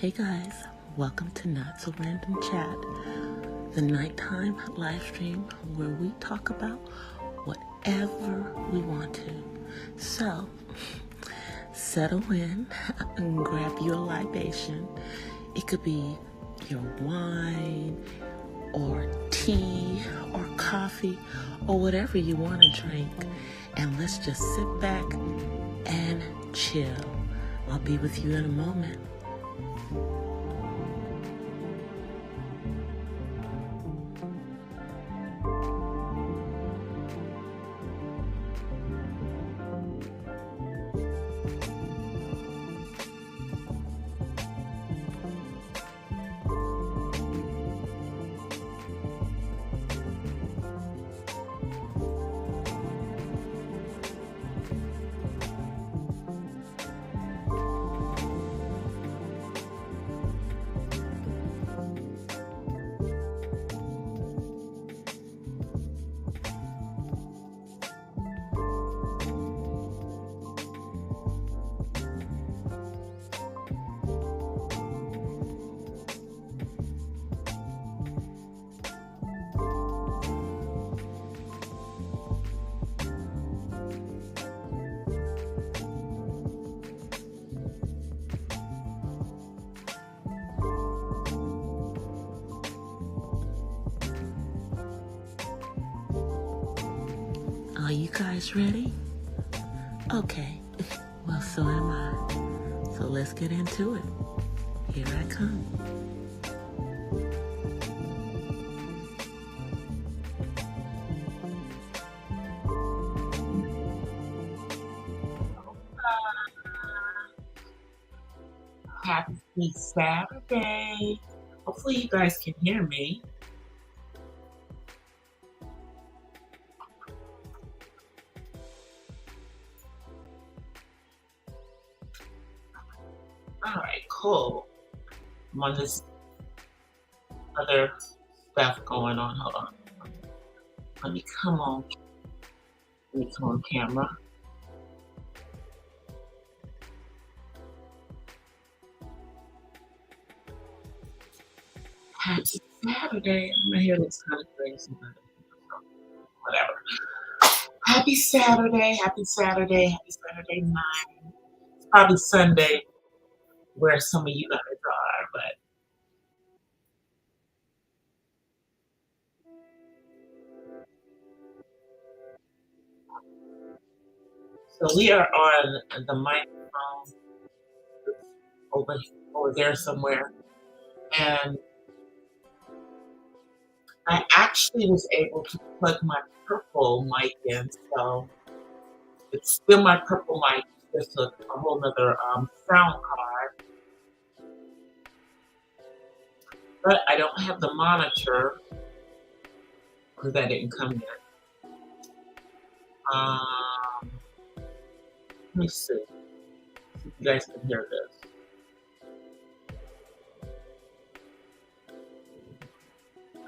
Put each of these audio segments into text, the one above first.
Hey guys, welcome to Not So Random Chat, the nighttime live stream where we talk about whatever we want to. So, settle in and grab you a libation. It could be your wine or tea or coffee or whatever you want to drink. And let's just sit back and chill. I'll be with you in a moment. Are you guys ready? Okay, well, so am I. So let's get into it. Here I come. Happy Saturday. Hopefully you guys can hear me. All right, cool. I'm on this other stuff going on. Hold on. Let me come on camera. Happy Saturday. My hair looks kind of crazy, but whatever. Happy Saturday night. It's probably Sunday where some of you guys are, but so we are on the microphone over there somewhere, and I actually was able to plug my purple mic in, so it's still my purple mic, just a whole nother sound card. But I don't have the monitor because that didn't come yet. Let me see if you guys can hear this.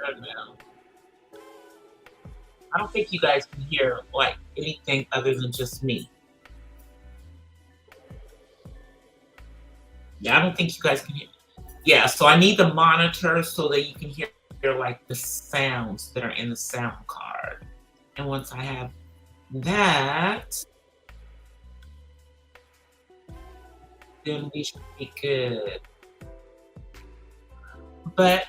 Right now. I don't think you guys can hear like anything other than just me. Yeah, I don't think you guys can hear. Yeah, so I need the monitor so that you can hear like the sounds that are in the sound card. And once I have that, then we should be good. But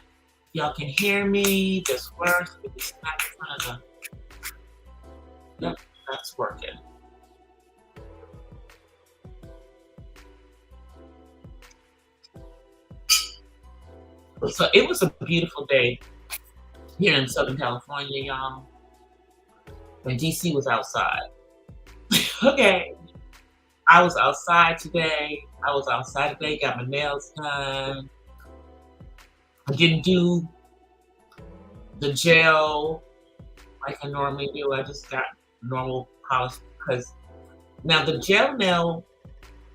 y'all can hear me. This works. It's not in front of the. Yep, that's working. So it was a beautiful day here in Southern California, y'all. And DC was outside. Okay. I was outside today. Got my nails done. I didn't do the gel like I normally do. I just got normal polish because now the gel nail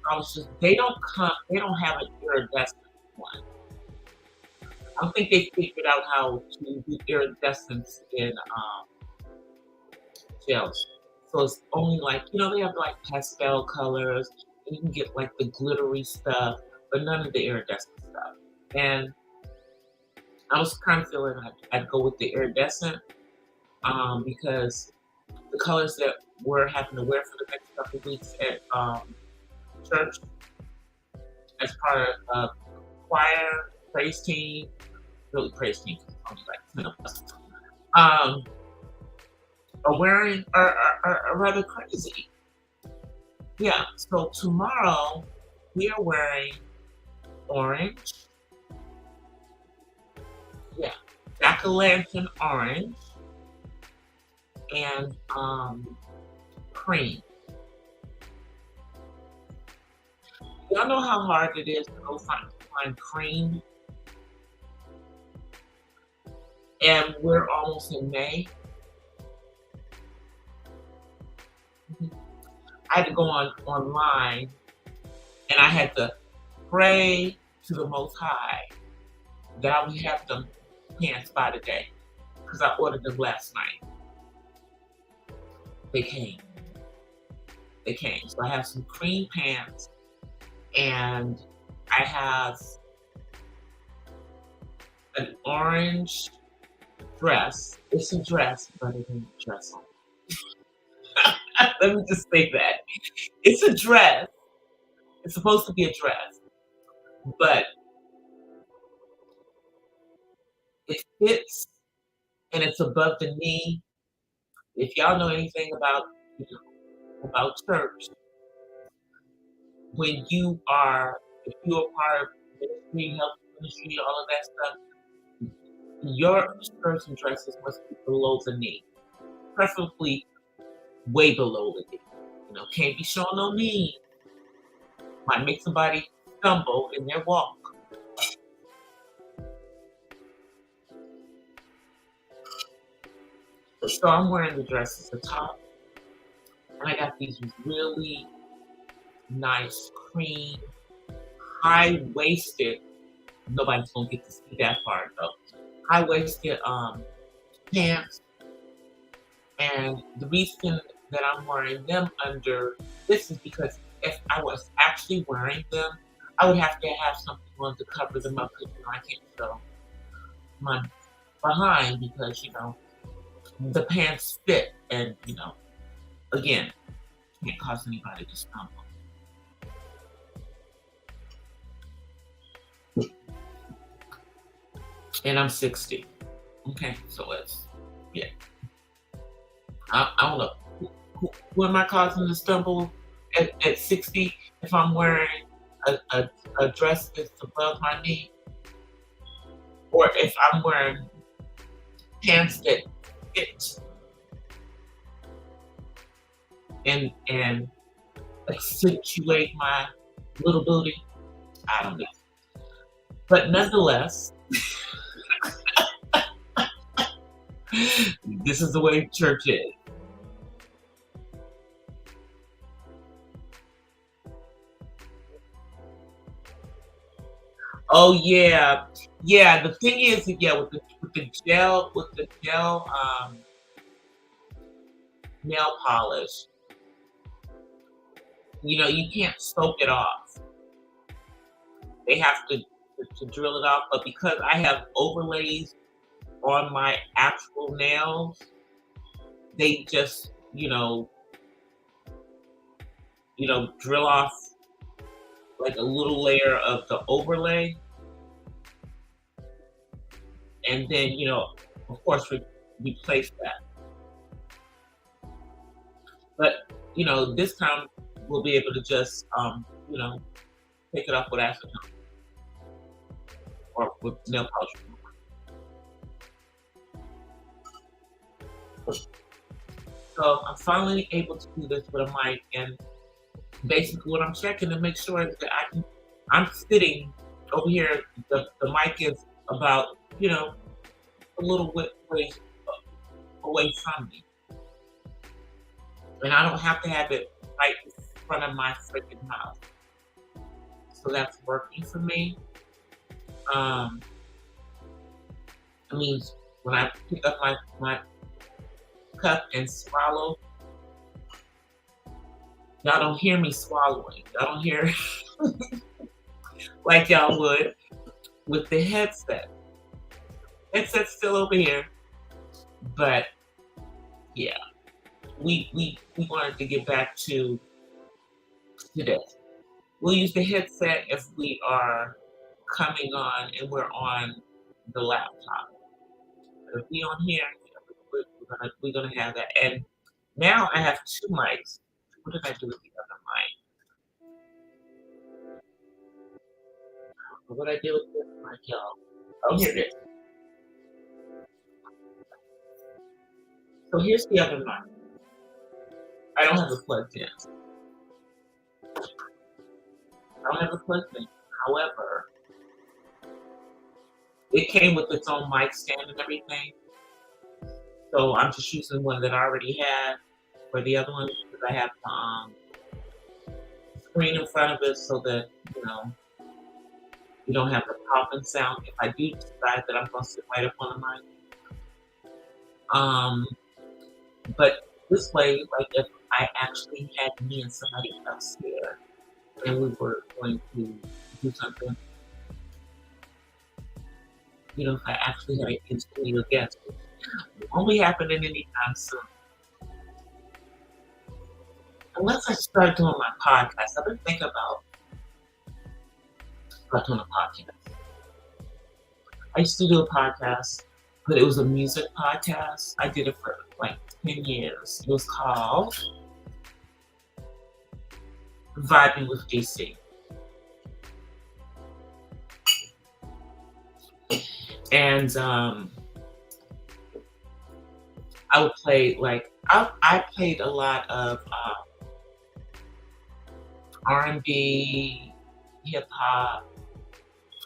polishes, they don't have an iridescent one. I don't think they figured out how to do iridescence in gels. So it's only like, they have like pastel colors, and you can get like the glittery stuff, but none of the iridescent stuff. And I was kind of feeling I'd go with the iridescent because the colors that we're having to wear for the next couple of weeks at church as part of choir, praise team, really praise team, 'cause it's only like 10 of us, um, are wearing are rather crazy. Yeah, so tomorrow we are wearing orange, yeah, jack-o'-lantern orange and cream. Y'all know how hard it is to go find cream, and we're almost in May. Mhm. I had to go online and I had to pray to the Most High that I would have them pants by today because I ordered them last night. They came. They came. So I have some cream pants and I have an orange dress. It's a dress, but it ain't a dress. Let me just say that. It's a dress. It's supposed to be a dress, but it fits and it's above the knee. If y'all know anything about you know, about church, when you are if you are part of ministry, health ministry, all of that stuff, your skirts and dresses must be below the knee, preferably way below the knee. Can't be showing no knee. Might make somebody stumble in their walk. So I'm wearing the dress as a top, and I got these really nice cream, high waisted. Nobody's gonna get to see that part though. High waisted pants, and the reason that I'm wearing them under this is because if I was actually wearing them, I would have to have something on to cover them up because I can't show my behind because the pants fit and again can't cause anybody to stumble. And I'm 60. Okay, so yeah. I don't know. Who am I causing to stumble at 60 if I'm wearing a dress that's above my knee? Or if I'm wearing pants that fit and accentuate my little booty? I don't know. But nonetheless, this is the way church is. Oh yeah, yeah. The thing is, yeah, with the gel nail polish, you can't soak it off. They have to drill it off. But because I have overlays on my actual nails, they just drill off like a little layer of the overlay, and then of course replace that. But this time we'll be able to just take it off with acetone or with nail polish. So I'm finally able to do this with a mic, and basically what I'm checking to make sure that I'm sitting over here. The mic is about a little way away from me, and I don't have to have it right in front of my freaking mouth. So that's working for me. Um, it means when I pick up my cup and swallow, y'all don't hear me swallowing. Y'all don't hear like y'all would. with the headset. Headset's still over here, but yeah, we wanted to get back to this. We'll use the headset if we are coming on and we're on the laptop. But if we on here, we're gonna have that. And now I have two mics. What did I do with the other mic? What did I do with this mic, y'all? Oh, here it is. So here's the other mic. I don't have it plugged in. I don't have it plugged in. However, it came with its own mic stand and everything. So I'm just using one that I already had for the other one because I have the screen in front of it so that, you don't have the popping sound if I do decide that I'm going to sit right up on the mic. But this way, like if I actually had me and somebody else here and we were going to do something, if I actually had a studio guest, it won't be happening anytime soon. Unless I start doing my podcast. I've been thinking about doing a podcast. I used to do a podcast, but it was a music podcast. I did it for like 10 years. It was called Vibing with DC. And I would play I played a lot of R&B, hip hop.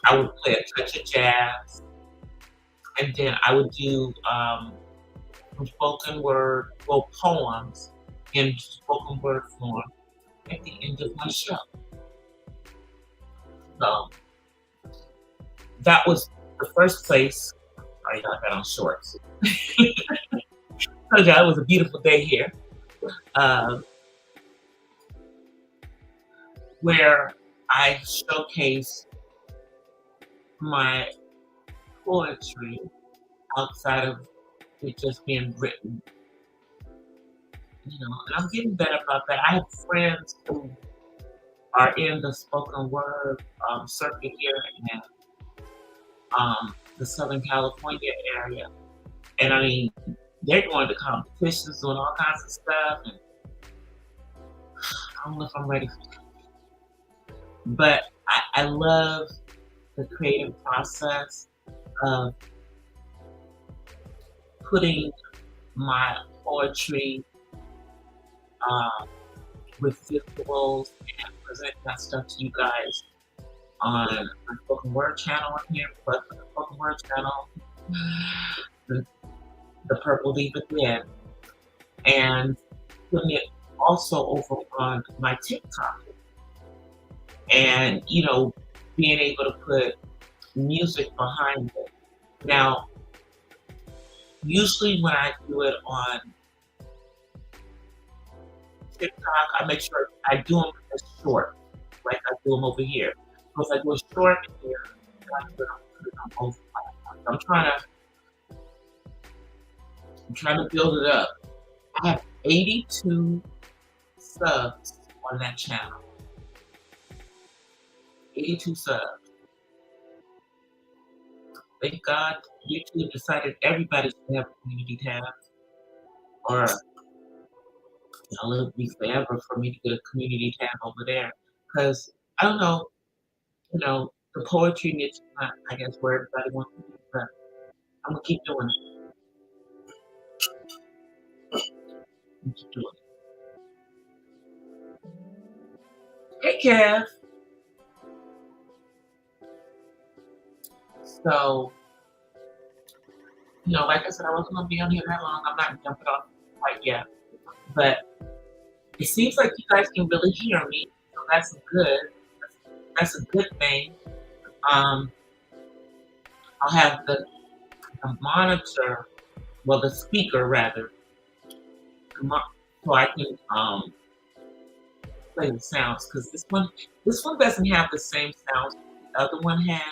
I would play a touch of jazz, and then I would do spoken word, poems in spoken word form at the end of my show. So that was the first place. I got that on shorts. Told you it was a beautiful day here, where I showcase my poetry outside of it just being written. And I'm getting better about that. I have friends who are in the spoken word circuit here in the Southern California area. And I mean, they're going to competitions, doing all kinds of stuff. And I don't know if I'm ready for that. But I love the creative process of putting my poetry with visuals and presenting that stuff to you guys on my spoken word channel on here, plus the spoken word channel, the Purple Diva Den, and putting it also over on my TikTok. And, being able to put music behind it. Now, usually when I do it on TikTok, I make sure I do them as short, like I do them over here. So if I do a short here, I put it on both platforms. I'm trying to build it up. I have 82 subs on that channel. 82 subs. Thank God YouTube decided everybody should have a community tab. Or it'll be forever for me to get a community tab over there. Because I don't know, the poetry niche is not, I guess, where everybody wants to be, but I'm gonna keep doing it. Keep doing it. Hey Kev. So, like I said, I wasn't going to be on here that long. I'm not jumping off quite yet. But it seems like you guys can really hear me. So that's good. That's a good thing. I'll have the monitor, well, the speaker rather, so I can play the sounds. Because this one doesn't have the same sounds the other one had.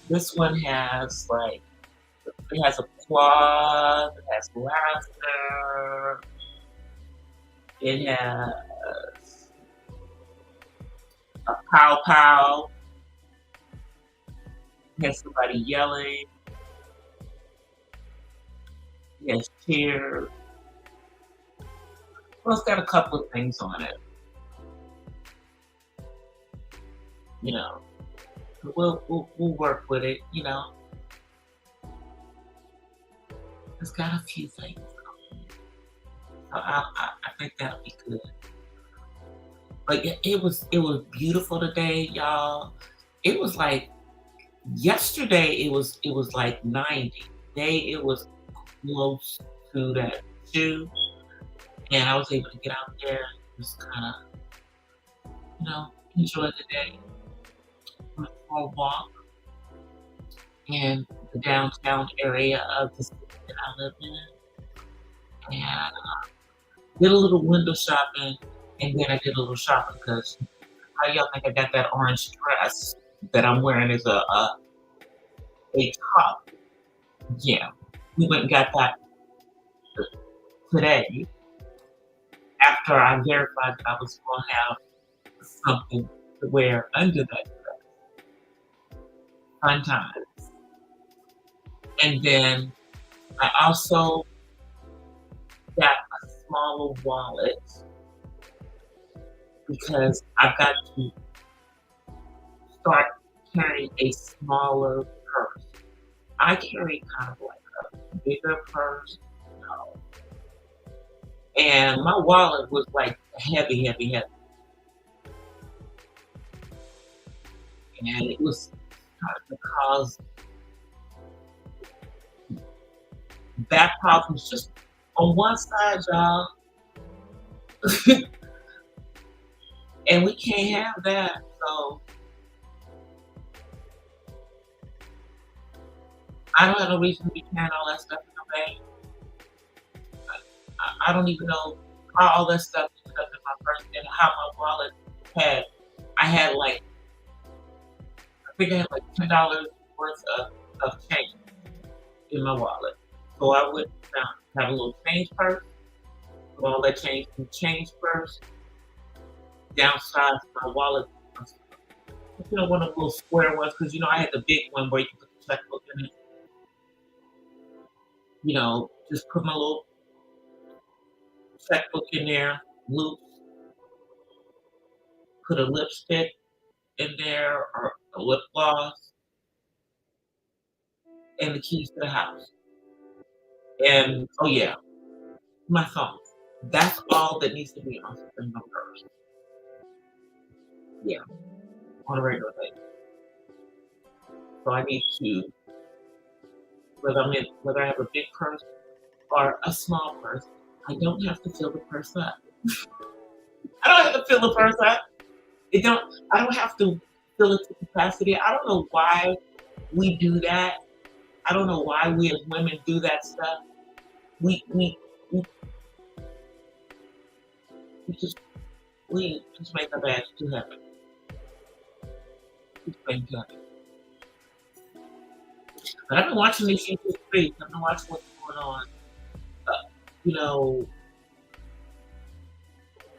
This one has like it has a cloth, it has laughter, it has a pow pow, it has somebody yelling, it has cheers. Well, it's got a couple of things on it, you know. We'll work with it, you know. It's got a few things. So I think that'll be good. But it was beautiful today, y'all. It was like yesterday. It was like 90. Today it was close to that too, and I was able to get out there and just kind of enjoy the day. Went for a walk in the downtown area of the city that I live in, and did a little window shopping, and then I did a little shopping because how y'all think I got that orange dress that I'm wearing as a top? Yeah, we went and got that today after I verified that I was going to have something to wear under that dress. Fun time. And then I also got a smaller wallet because I've got to start carrying a smaller purse. I carry kind of like a bigger purse, you know, and my wallet was like heavy, heavy, heavy, and it was starting to cause back problems just on one side, y'all, and we can't have that. So I don't have no reason to be carrying all that stuff in my bag. I don't even know how all that stuff ended up in my purse and how my wallet had. I had like I think I had like $10 worth of change in my wallet. So I went down, have a little change purse, put all that change in the change purse, downsize my wallet. One of the little square ones because I had the big one where you can put the checkbook in it. Just put my little checkbook in there, loose, put a lipstick in there or a lip gloss, and the keys to the house. And oh yeah, my phone. That's all that needs to be in my purse. Yeah, on a regular basis. So I need to, whether I have a big purse or a small purse, I don't have to fill the purse up. I don't have to fill the purse up. I don't have to fill it to capacity. I don't know why we do that. I don't know why we as women do that stuff. We we just we just make our bags too heavy. Just make it heavy. But I've been watching these YouTube streets. I've been watching what's going on. Uh, you know,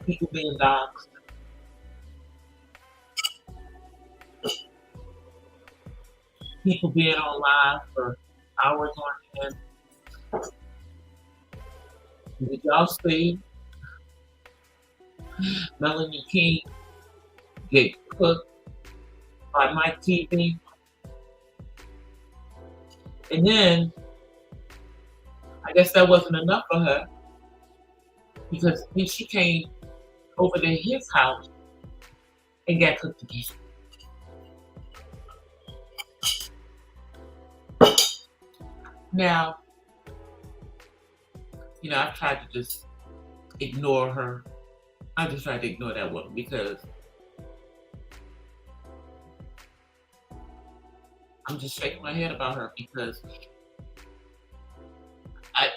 people being doxxed, people being on live for hours on end. Did y'all see Melanie King get cooked by Mike TV? And then I guess that wasn't enough for her because then she came over to his house and got cooked again. Now, I've tried to just ignore her. I just tried to ignore that woman because I'm just shaking my head about her because I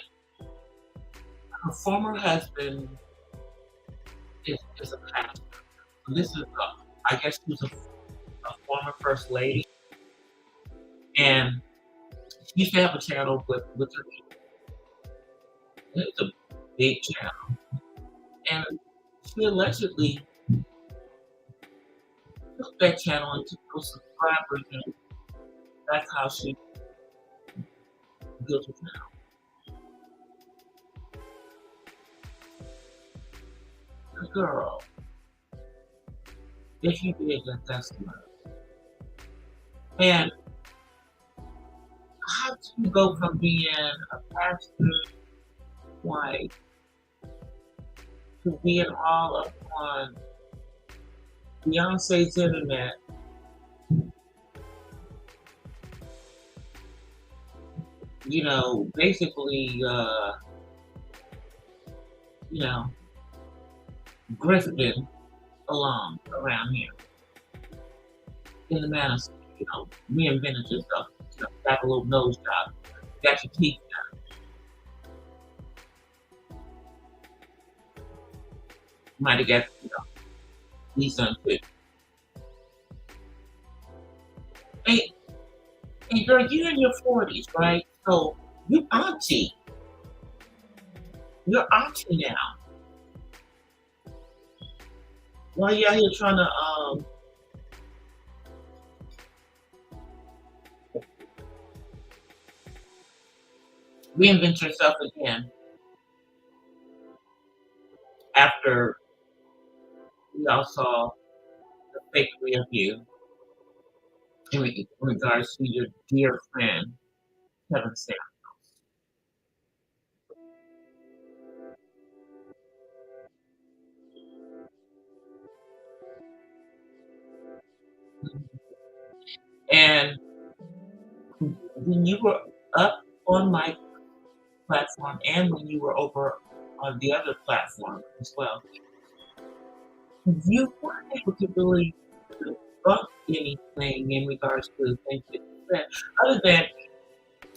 her former husband is a pastor. And this is I guess she was a former first lady. And she used to have a channel with her. It was a big channel, and she allegedly took that channel and took those subscribers, and that's how she built her channel. Girl, if you did that, that's murder. And how do you go from being a pastor's wife to being all up on Beyonce's internet, basically, you know, grifting along around here in the manner, reinvented yourself, got a little nose job, got your teeth done, might have got, these done too. Hey, hey girl, you're in your 40s, right? So you auntie. You're auntie now. Why you out here trying to reinvent yourself again after we all saw the fakery of you in regards to your dear friend Kevin Samuels? And when you were up on my platform and when you were over on the other platform as well, you weren't able to really debunk anything in regards to the things that you said, other than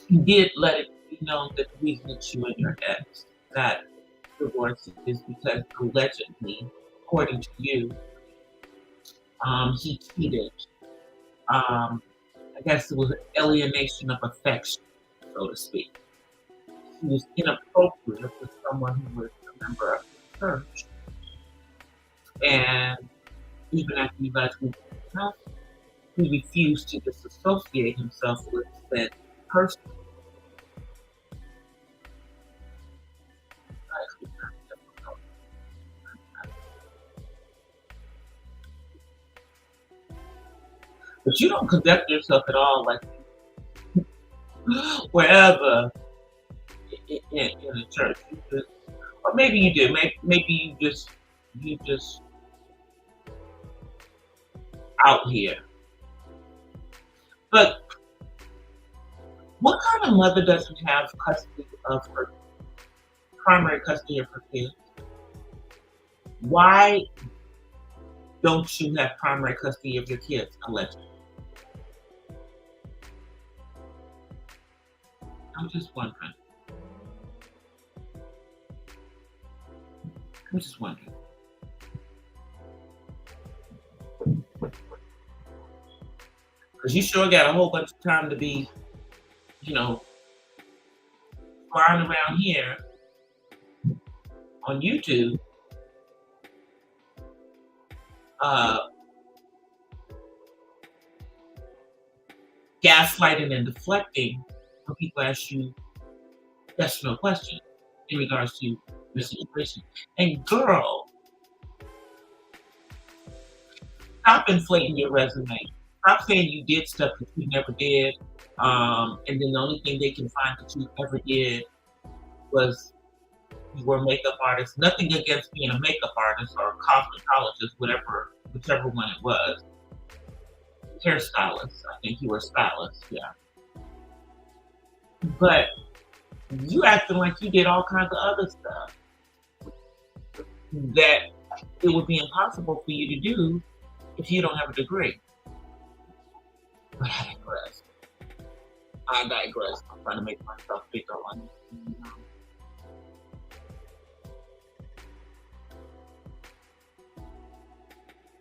you did let it be known that the reason that you and your ex got divorced is because allegedly, according to you, he cheated. I guess it was an alienation of affection, so to speak. He was inappropriate with someone who was a member of the church. And even after you guys moved to the house, he refused to disassociate himself with that person. But you don't conduct yourself at all like wherever in the church. Or maybe you do. Maybe you just out here. But what kind of mother doesn't have custody of her primary custody of her kids? Why don't you have primary custody of your kids, allegedly? I'm just wondering. I'm just wondering. Because you sure got a whole bunch of time to be, you know, flying around here on YouTube, uh, gaslighting and deflecting when people ask you yes or no questions in regards to your situation. And girl, stop inflating your resume. Stop saying you did stuff that you never did. And then the only thing they can find that you ever did was you were a makeup artist. Nothing against being a makeup artist or a cosmetologist, whichever one it was. Hairstylist. I think you were a stylist, yeah. But you acting like you did all kinds of other stuff that it would be impossible for you to do if you don't have a degree. But I digress. I'm trying to make myself bigger on you.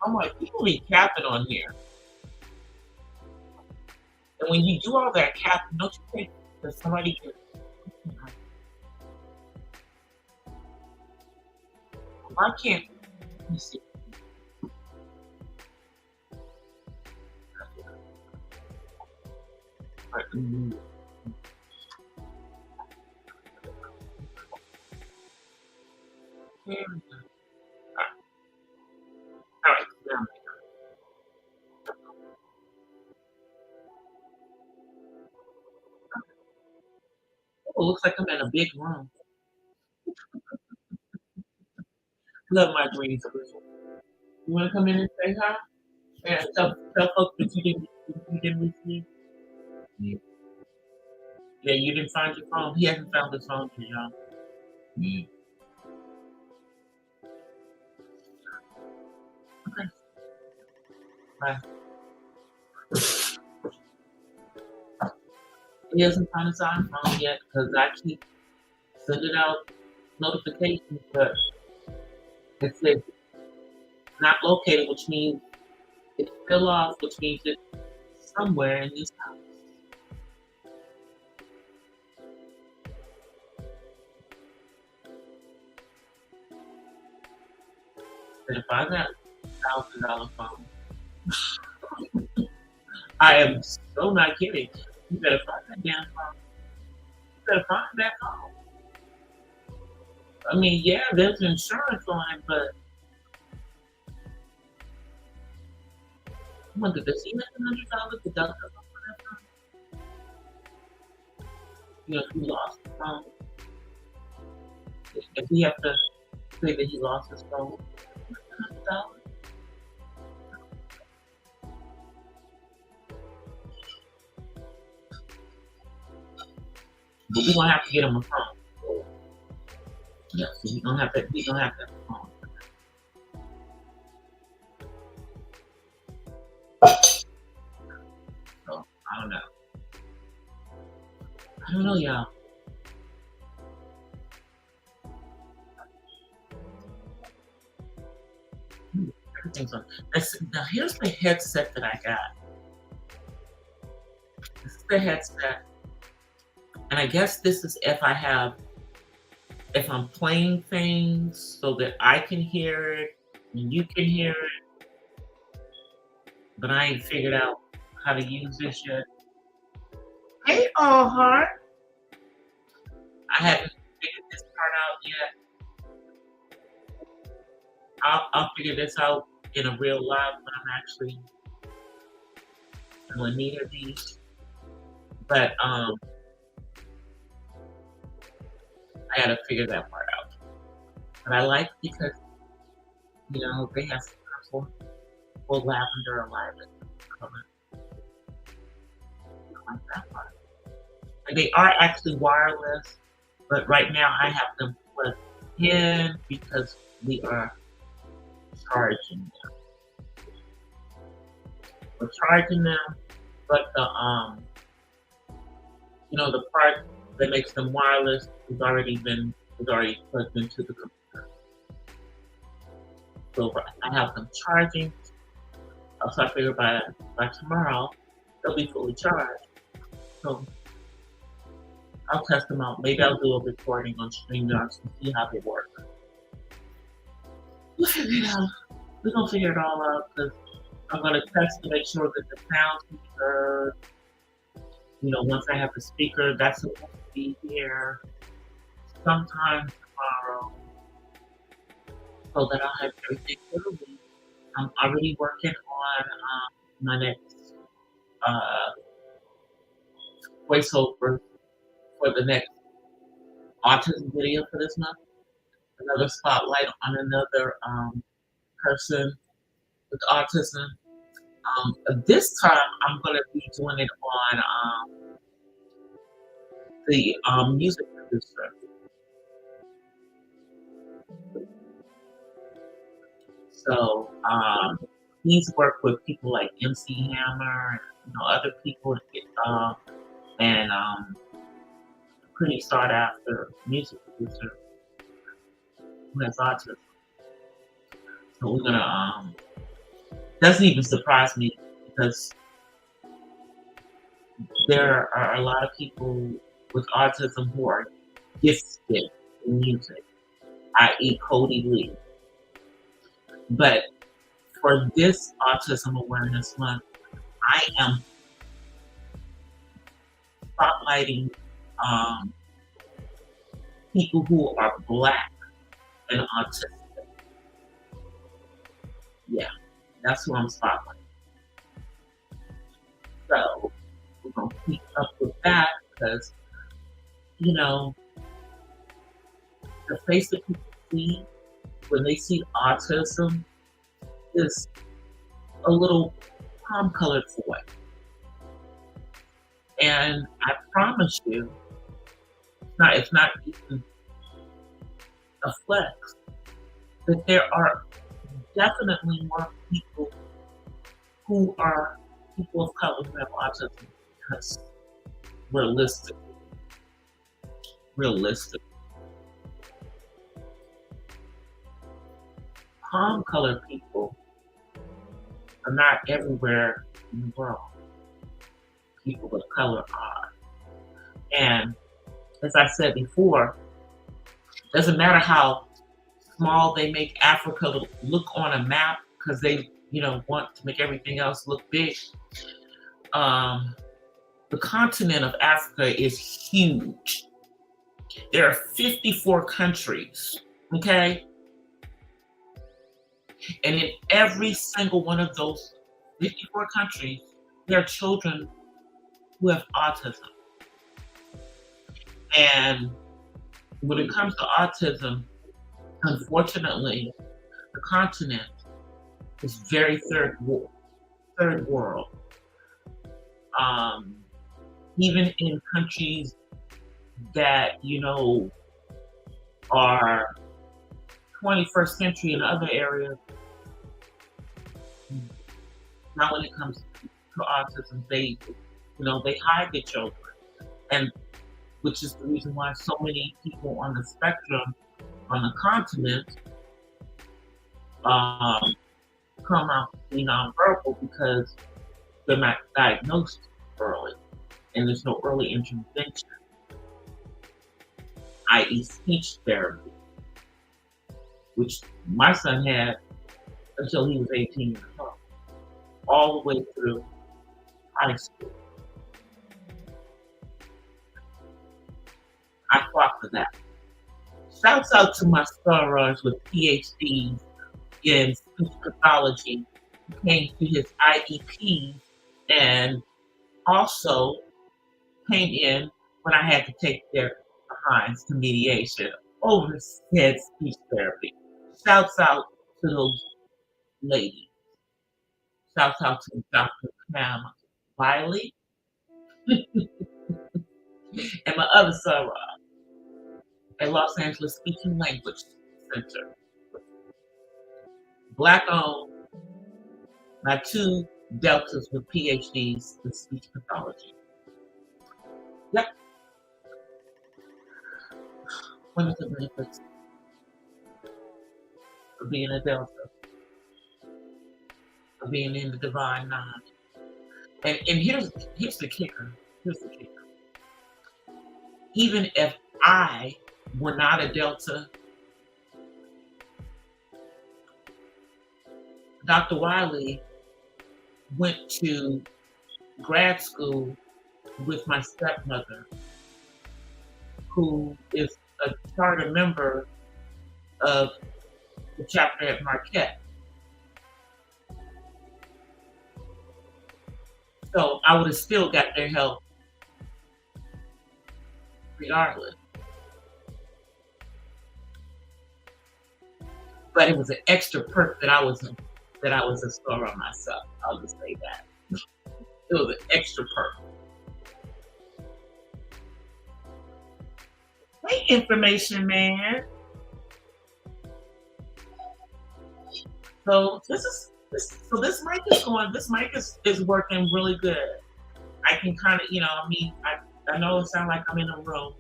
I'm like, people be capping on here. And when you do all that capping, don't you think that somebody can, why can't, let me see. Right, there we go. All right, now, oh, looks like I'm in a big room. Love my green screen. You want to come in and say hi? Yeah, tell folks that you didn't receive. Yeah. Yeah, you didn't find your phone. He hasn't found his phone yet, y'all. Yeah. Okay, bye. He hasn't found his iPhone yet because I keep sending out notifications, but it says not located, which means it's still off, which means it's somewhere in this house. And if I got $1,000 phone, I am so not kidding. You better find that damn phone. You better find that phone. I mean, yeah, there's insurance on it, but I wonder, does he make $100 deductible for that phone? You know, if he lost the phone, if he have to say that he lost his phone, $100. But we're gonna have to get him a phone. Yeah, so he's gonna have to. He's gonna have that phone. So I don't know. I don't know, y'all. Everything's on. Now here's the headset that I got. This is the headset, and I guess this is if I'm playing things so that I can hear it and you can hear it, but I ain't figured out how to use this yet. Hey, all heart. I haven't figured this part out yet. I'll figure this out in a real live when I'm actually in need of these. But I gotta figure that part out. But I like because they have full, full lavender or lilac color. I like that part. And they are actually wireless, but right now I have them plugged in because we are charging them. We're charging them, but the part that makes them wireless is already plugged into the computer. So I have them charging. So I figure by tomorrow they'll be fully charged. So I'll test them out. Maybe I'll do a recording on StreamYard to see how they work. We'll figure it out. We're gonna figure it all out because I'm gonna test to make sure that the sound can be heard. Once I have the speaker, that's supposed to be here sometime tomorrow, so that I'll have everything for the week. I'm already working on my next uh, voiceover for the next autism video for this month. Another spotlight on another person with autism. This time I'm going to be doing it on the music producer. So he's worked with people like MC Hammer, and other people, and pretty sought after music producer who has autism. So we're gonna doesn't even surprise me because There are a lot of people with autism who are gifted in music, i.e., Cody Lee. But for this Autism Awareness Month, I am spotlighting um, people who are Black and autistic. Yeah, that's who I'm spotlighting. So we're going to keep up with that because, you know, the face that people see when they see autism is a little palm colored boy. And I promise you, it's not even a flex, that there are definitely more people who are people of color who have autism because realistic, palm colored people are not everywhere in the world. People of color are. And as I said before, doesn't matter how small they make Africa look on a map because they, want to make everything else look big. The continent of Africa is huge. There are 54 countries, okay? And in every single one of those 54 countries, there are children who have autism. And when it comes to autism, unfortunately, the continent is very third world. Even in countries that, are 21st century in other areas, not when it comes to autism, they hide the children. And which is the reason why so many people on the spectrum on the continent come out to be nonverbal because they're not diagnosed early and there's no early intervention, i.e. speech therapy, which my son had until he was 18 years old, all the way through high school. I fought for that. Shouts out to my sorors with PhDs in speech pathology who came to his IEP and also came in when I had to take their behinds to mediation over said speech therapy. Shouts out to those ladies. Shouts out to Dr. Pam Wiley and my other soror at Los Angeles Speech and Language Center. Black owned, my two deltas with PhDs in speech pathology. Yep. One of the benefits of being a delta, of being in the divine nine. And here's the kicker. Here's the kicker. Even if I were not a delta, Dr. Wiley went to grad school with my stepmother, who is a charter member of the chapter at Marquette. So I would have still got their help regardless. But it was an extra perk that I was a soror myself. I'll just say that. It was an extra perk. Hey, information man. So this mic is going. This mic is working really good. I can kind of, I know it sounds like I'm in a room,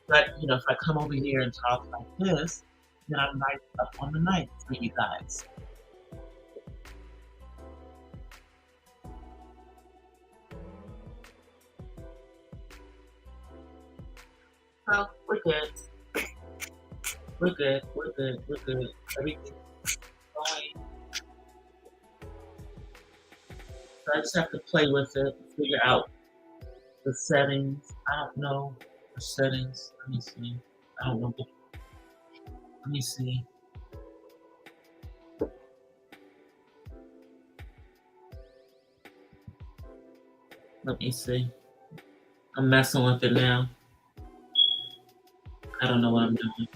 but if I come over here and talk like this, then I'm right up on the mic for you guys. So we're good. We're good. We're good. We're good. Everything's going. So I just have to play with it, figure out the settings. I don't know the settings. Let me see. I don't know. Let me see. Let me see. I'm messing with it now. I don't know what I'm doing.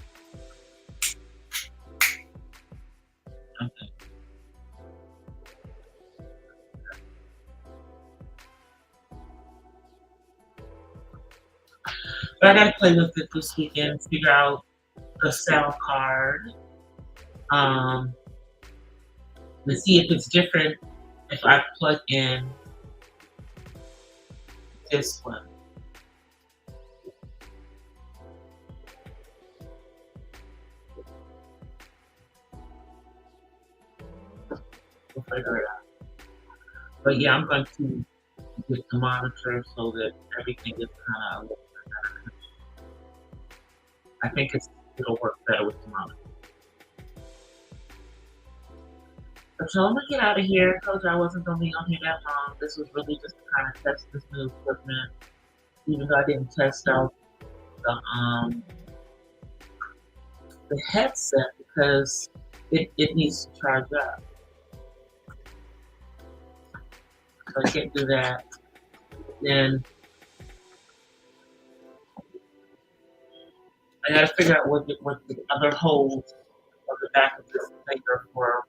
Okay. But I gotta play with it this weekend, figure out the sound card, um, to see if it's different if I plug in this one. We'll figure it out. But yeah, I'm going to get the monitor so that everything is kind of. I think it'll work better with the monitor. So I'm gonna get out of here. I told you I wasn't gonna be on here that long. This was really just to kind of test this new equipment, even though I didn't test out the headset because it needs to charge up. So I can't do that. Then I gotta figure out what the other holes on the back of this thing are for.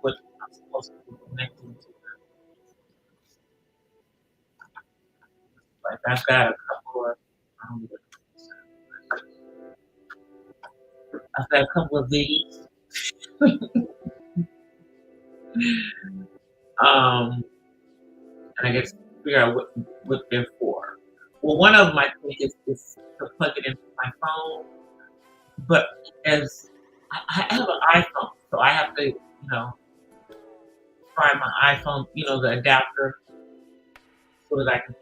What I'm supposed to be connecting to. Like I've got a couple of I've got a couple of these. And I guess figure out what they're for. Well, one of them I think is to plug it into my phone, but as I have an iPhone, so I have to find my iPhone, the adapter, so that I can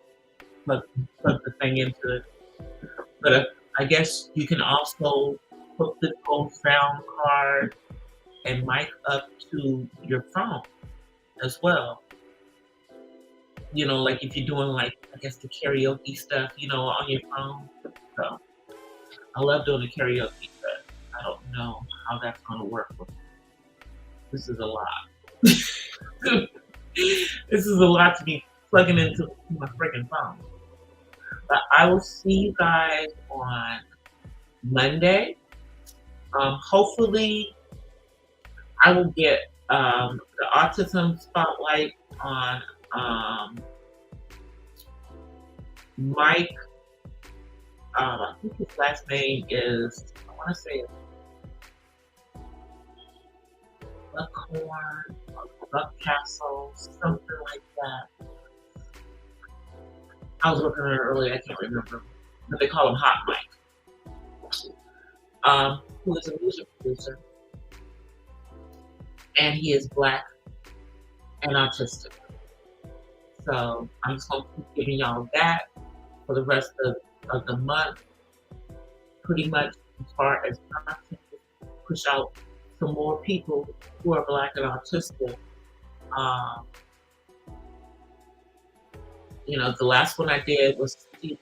plug the thing into it. But I guess you can also hook the whole sound card and mic up to your phone as well. Like if you're doing I guess the karaoke stuff, on your phone. So I love doing the karaoke, but I don't know how that's gonna work. This is a lot. This is a lot to be plugging into my freaking phone. But I will see you guys on Monday. Hopefully I will get the autism spotlight on Mike. I think his last name is, I want to say Buckhorn or Buckcastle, something like that. I was looking at it earlier, I can't remember. But they call him Hot Mike. Who is a music producer. And he is Black and autistic. So I'm just going to keep giving y'all that for the rest of the month. Pretty much as far as content, push out some more people who are Black and autistic. The last one I did was Stephen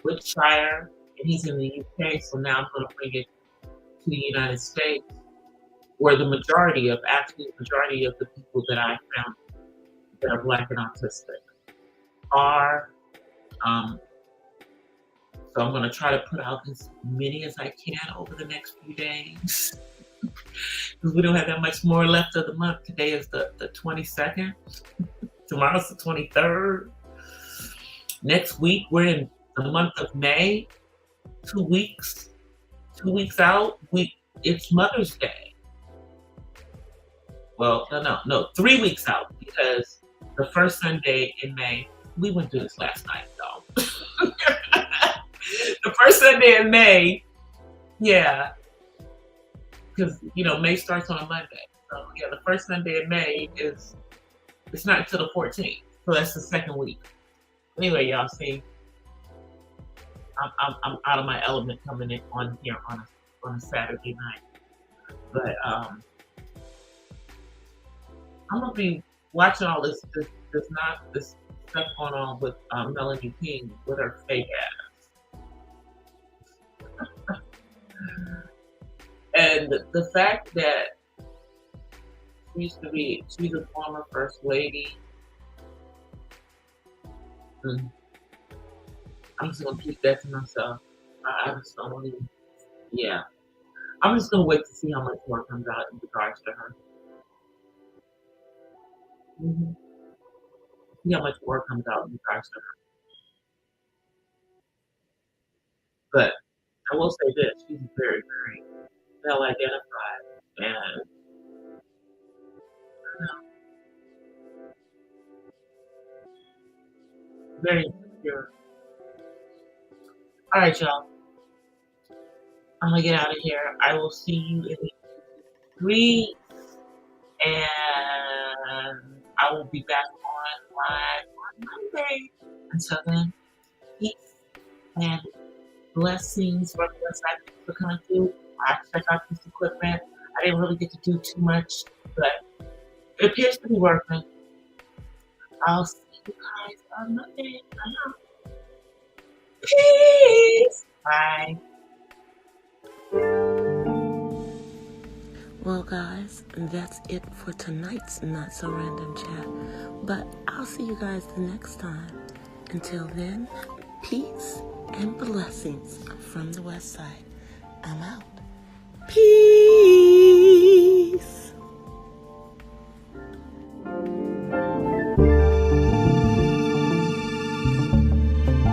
Wiltshire, and he's in the UK. So now I'm going to bring it to the United States, where the majority of the people that I found that are Black and autistic are. So I'm going to try to put out as many as I can over the next few days. Because we don't have that much more left of the month. Today is the 22nd. Tomorrow's the 23rd. Next week, we're in the month of May. 2 weeks. 2 weeks out, it's Mother's Day. Well, no, 3 weeks out, because the first Sunday in May, we went through this last night, though. The first Sunday in May, yeah, because May starts on a Monday. So yeah, the first Sunday in May it's not until the 14th, so that's the second week. Anyway, y'all see, I'm out of my element coming in on here on a Saturday night. But I'm gonna be watching all this stuff going on with Melanie King with her fake ass, and the fact that she's a former first lady. mm, I'm just gonna keep that to myself. I just don't really, yeah. I'm just gonna wait to see how much more comes out in regards to her. Hmm. See how much more comes out in regards to her. But I will say this: she's very, very well identified and very insecure. All right, y'all. I'm gonna get out of here. I will see you in 3, and I will be back on live on Monday. Until then, peace and blessings. Blessings for coming through. I check out this equipment. I didn't really get to do too much, but it appears to be working. I'll see you guys on Monday. Peace. Bye. Well, guys, that's it for tonight's Not So Random Chat. But I'll see you guys the next time. Until then, peace and blessings from the West Side. I'm out. Peace.